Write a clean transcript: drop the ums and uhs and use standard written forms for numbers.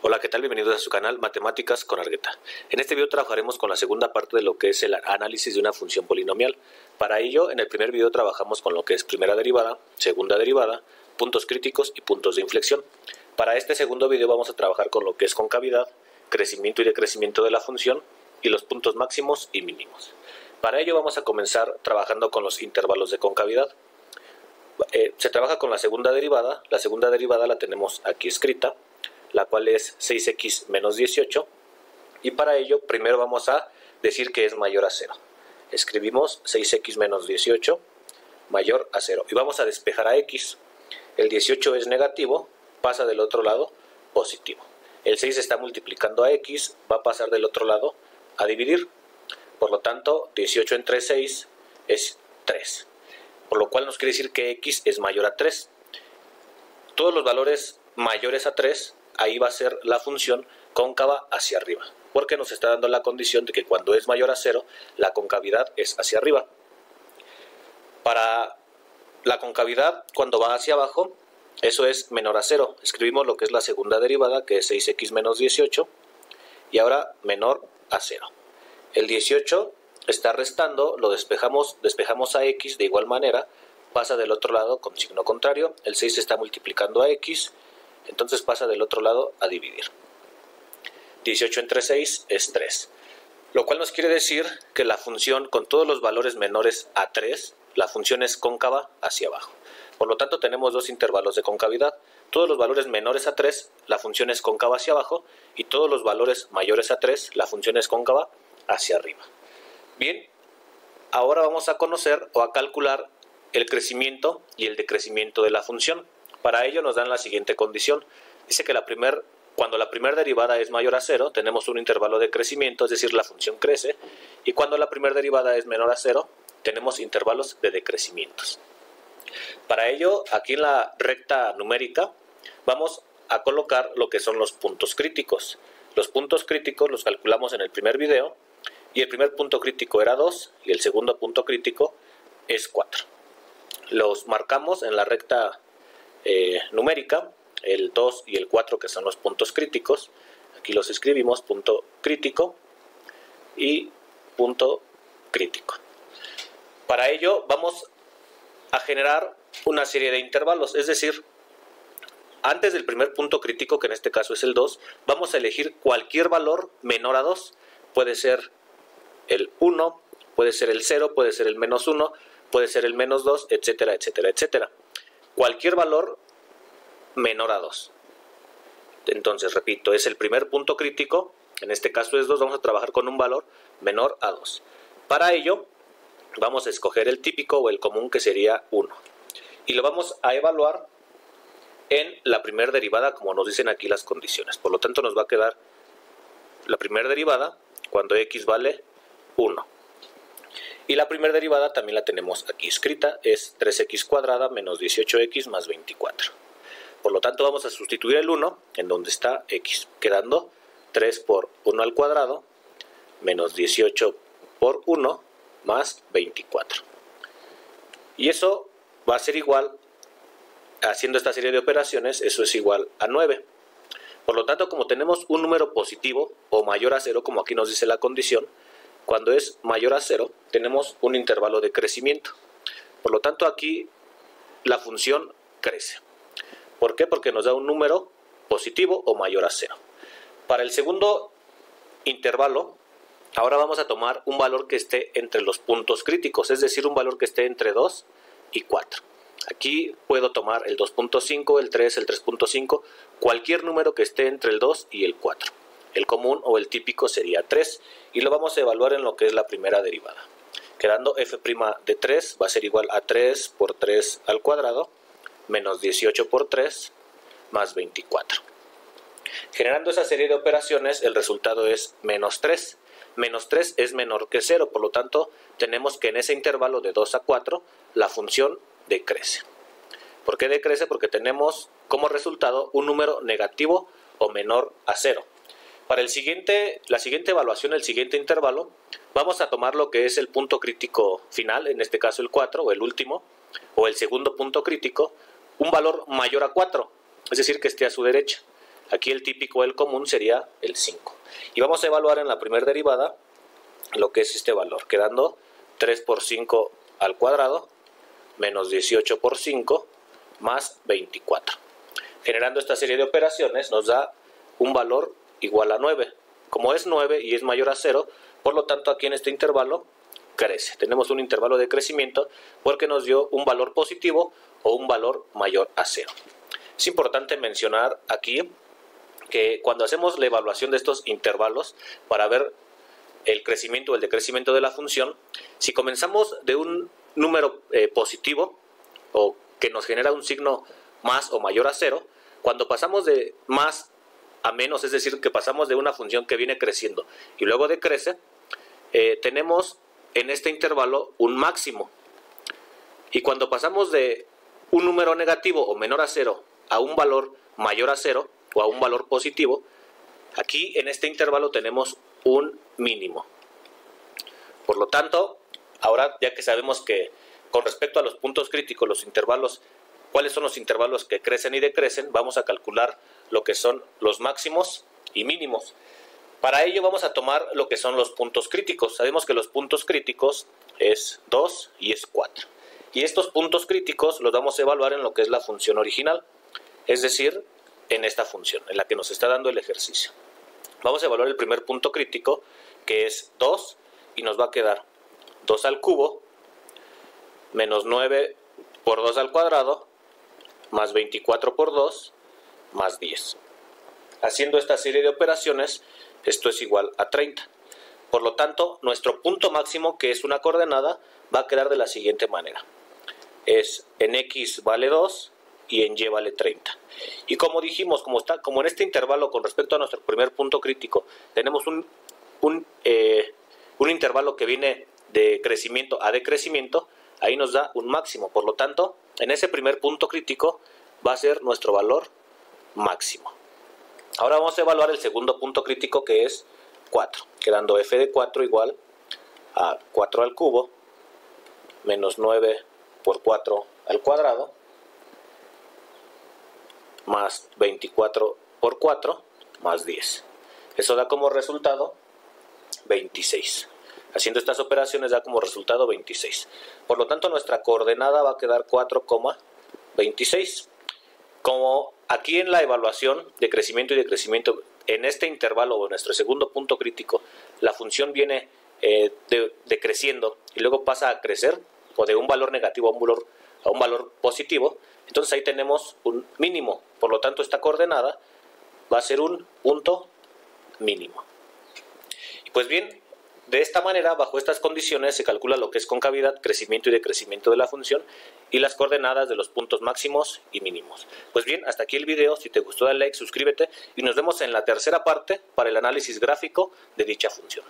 Hola, ¿qué tal? Bienvenidos a su canal Matemáticas con Argueta. En este video trabajaremos con la segunda parte de lo que es el análisis de una función polinomial. Para ello, en el primer video trabajamos con lo que es primera derivada, segunda derivada, puntos críticos y puntos de inflexión. Para este segundo video vamos a trabajar con lo que es concavidad, crecimiento y decrecimiento de la función y los puntos máximos y mínimos. Para ello vamos a comenzar trabajando con los intervalos de concavidad. Se trabaja con la segunda derivada la tenemos aquí escrita, la cual es 6x menos 18, y para ello primero vamos a decir que es mayor a 0. Escribimos 6x menos 18 mayor a 0 y vamos a despejar a x. El 18 es negativo, pasa del otro lado positivo. El 6 está multiplicando a x, va a pasar del otro lado a dividir. Por lo tanto, 18 entre 6 es 3. Por lo cual nos quiere decir que x es mayor a 3. Todos los valores mayores a 3, ahí va a ser la función cóncava hacia arriba, porque nos está dando la condición de que cuando es mayor a 0, la concavidad es hacia arriba. Para la concavidad, cuando va hacia abajo, eso es menor a 0. Escribimos lo que es la segunda derivada, que es 6x menos 18, y ahora menor a 0. El 18 está restando, lo despejamos a x de igual manera, pasa del otro lado con signo contrario. El 6 está multiplicando a x, entonces pasa del otro lado a dividir. 18 entre 6 es 3, lo cual nos quiere decir que la función con todos los valores menores a 3, la función es cóncava hacia abajo. Por lo tanto tenemos dos intervalos de concavidad. Todos los valores menores a 3, la función es cóncava hacia abajo, y todos los valores mayores a 3, la función es cóncava hacia arriba. Bien, ahora vamos a conocer o a calcular el crecimiento y el decrecimiento de la función. Para ello nos dan la siguiente condición. Dice que cuando la primera derivada es mayor a 0, tenemos un intervalo de crecimiento, es decir, la función crece, y cuando la primera derivada es menor a 0, tenemos intervalos de decrecimientos. Para ello, aquí en la recta numérica, vamos a colocar lo que son los puntos críticos. Los puntos críticos los calculamos en el primer video, y el primer punto crítico era 2, y el segundo punto crítico es 4. Los marcamos en la recta numérica, el 2 y el 4, que son los puntos críticos. Aquí los escribimos, punto crítico y punto crítico. Para ello vamos a generar una serie de intervalos, es decir, antes del primer punto crítico, que en este caso es el 2, vamos a elegir cualquier valor menor a 2. Puede ser el 1, puede ser el 0, puede ser el menos 1, puede ser el menos 2, etcétera, etcétera, etcétera. Cualquier valor menor a 2. Entonces, repito, es el primer punto crítico, en este caso es 2, vamos a trabajar con un valor menor a 2. Para ello, vamos a escoger el típico o el común, que sería 1. Y lo vamos a evaluar en la primera derivada, como nos dicen aquí las condiciones. Por lo tanto, nos va a quedar la primera derivada cuando x vale 1. Y la primera derivada también la tenemos aquí escrita, es 3x cuadrada menos 18x más 24. Por lo tanto vamos a sustituir el 1 en donde está x, quedando 3 por 1 al cuadrado menos 18 por 1 más 24. Y eso va a ser igual, haciendo esta serie de operaciones, eso es igual a 9. Por lo tanto, como tenemos un número positivo o mayor a 0, como aquí nos dice la condición, cuando es mayor a 0, tenemos un intervalo de crecimiento. Por lo tanto, aquí la función crece. ¿Por qué? Porque nos da un número positivo o mayor a 0. Para el segundo intervalo, ahora vamos a tomar un valor que esté entre los puntos críticos, es decir, un valor que esté entre 2 y 4. Aquí puedo tomar el 2.5, el 3, el 3.5, cualquier número que esté entre el 2 y el 4. El común o el típico sería 3 y lo vamos a evaluar en lo que es la primera derivada. Quedando f' de 3 va a ser igual a 3 por 3 al cuadrado menos 18 por 3 más 24. Generando esa serie de operaciones, el resultado es menos 3. Menos 3 es menor que 0, por lo tanto tenemos que en ese intervalo de 2 a 4 la función decrece. ¿Por qué decrece? Porque tenemos como resultado un número negativo o menor a 0. Para la siguiente evaluación, el siguiente intervalo, vamos a tomar lo que es el punto crítico final, en este caso el 4 o el último, o el segundo punto crítico, un valor mayor a 4, es decir, que esté a su derecha. Aquí el típico, el común, sería el 5. Y vamos a evaluar en la primera derivada lo que es este valor, quedando 3 por 5 al cuadrado menos 18 por 5 más 24. Generando esta serie de operaciones nos da un valor igual a 9. Como es 9 y es mayor a 0, por lo tanto aquí en este intervalo crece. Tenemos un intervalo de crecimiento porque nos dio un valor positivo o un valor mayor a 0. Es importante mencionar aquí que cuando hacemos la evaluación de estos intervalos para ver el crecimiento o el decrecimiento de la función, si comenzamos de un número positivo o que nos genera un signo más o mayor a 0, cuando pasamos de más a menos, es decir, que pasamos de una función que viene creciendo y luego decrece, tenemos en este intervalo un máximo. Y cuando pasamos de un número negativo o menor a 0 a un valor mayor a 0 o a un valor positivo, aquí en este intervalo tenemos un mínimo. Por lo tanto, ahora ya que sabemos que con respecto a los puntos críticos, los intervalos, cuáles son los intervalos que crecen y decrecen, vamos a calcular lo que son los máximos y mínimos. Para ello vamos a tomar lo que son los puntos críticos. Sabemos que los puntos críticos es 2 y es 4. Y estos puntos críticos los vamos a evaluar en lo que es la función original, es decir, en esta función, en la que nos está dando el ejercicio. Vamos a evaluar el primer punto crítico, que es 2, y nos va a quedar 2 al cubo, menos 9 por 2 al cuadrado, más 24 por 2, más 10. Haciendo esta serie de operaciones, esto es igual a 30. Por lo tanto, nuestro punto máximo, que es una coordenada, va a quedar de la siguiente manera. Es en X vale 2 y en Y vale 30. Y como dijimos, como en este intervalo con respecto a nuestro primer punto crítico, tenemos un intervalo que viene de crecimiento a decrecimiento, ahí nos da un máximo. Por lo tanto, en ese primer punto crítico va a ser nuestro valor máximo. Ahora vamos a evaluar el segundo punto crítico, que es 4, quedando f de 4 igual a 4 al cubo menos 9 por 4 al cuadrado más 24 por 4 más 10. Eso da como resultado 26. Haciendo estas operaciones da como resultado 26. Por lo tanto, nuestra coordenada va a quedar 4,26. Como aquí en la evaluación de crecimiento y decrecimiento, en este intervalo o nuestro segundo punto crítico, la función viene decreciendo y luego pasa a crecer, o de un valor negativo a un valor positivo, entonces ahí tenemos un mínimo. Por lo tanto, esta coordenada va a ser un punto mínimo. Y pues bien, de esta manera, bajo estas condiciones, se calcula lo que es concavidad, crecimiento y decrecimiento de la función y las coordenadas de los puntos máximos y mínimos. Pues bien, hasta aquí el video. Si te gustó, dale like, suscríbete y nos vemos en la tercera parte para el análisis gráfico de dicha función.